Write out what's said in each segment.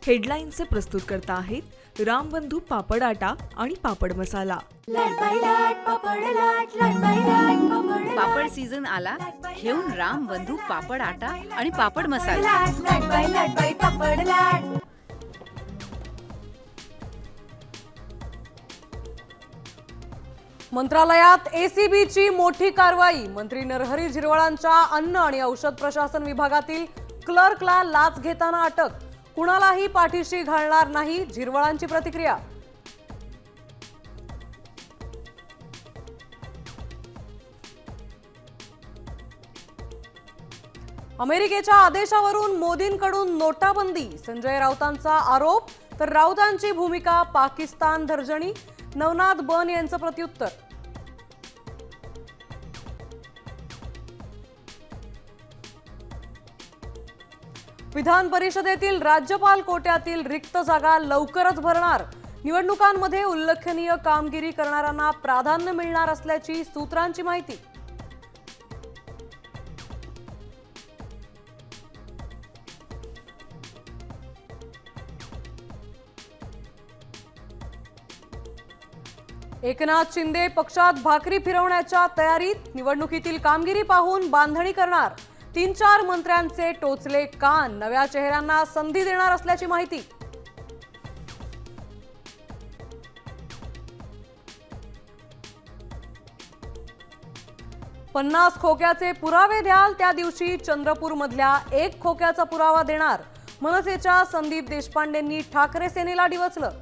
हेडलाईनचे प्रस्तुतकर्ता आहेत रामबंधू पापड आटा आणि पापड मसाला। पापड सीझन आला, घेऊन रामबंधू पापड आटा आणि पापड मसाला। मंत्रालयात एसीबीची मोठी कारवाई। मंत्री नरहरी झिरवाळांच्या अन्न आणि औषध प्रशासन विभागातील क्लर्कला लाच घेताना अटक। कुणालाही पाठीशी घालणार नाही, झिरवाळांची प्रतिक्रिया। अमेरिकेच्या आदेशावरून मोदींकडून नोटाबंदी, संजय राऊतांचा आरोप, तर राऊतांची भूमिका पाकिस्तान धर्जणी। नवनाथ बन यांचं प्रत्युत्तर। विधान परिषदेतील राज्यपाल कोट्यातील रिक्त जागा लवकरच भरणार। निवडणुकांमध्ये उल्लेखनीय कामगिरी करणाऱ्यांना प्राधान्य मिळणार असल्याची सूत्रांची माहिती। एकनाथ शिंदे पक्षात भाकरी फिरवण्याच्या तयारीत। निवडणुकीतील कामगिरी पाहून बांधणी करणार। 3-4 मंत्र्यांचे टोचले कान, नव्या चेहऱ्यांना संधी देणार असल्याची माहिती। "50 खोक्याचे पुरावे द्याल त्या दिवशी चंद्रपूर मधल्या 1 खोक्याचा पुरावा देणार", मनसेच्या संदीप देशपांडेंनी ठाकरे सेनेला डिवचलं।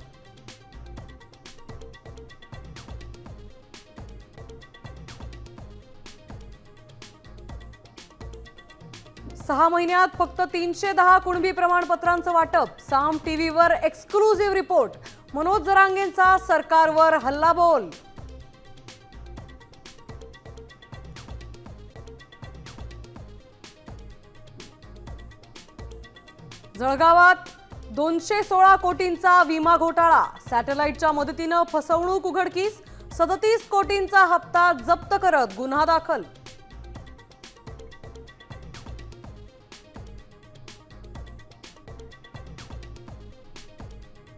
सहा महिन्यात फक्त 310 कुणबी प्रमाणपत्रांचं वाटप। साम टीव्हीवर एक्सक्लुझिव्ह रिपोर्ट। मनोज जरांगेंचा सरकारवर हल्लाबोल। जळगावात 216 कोटींचा विमा घोटाळा। सॅटेलाइटच्या मदतीनं फसवणूक उघडकीस। 37 कोटींचा हप्ता जप्त करत गुन्हा दाखल।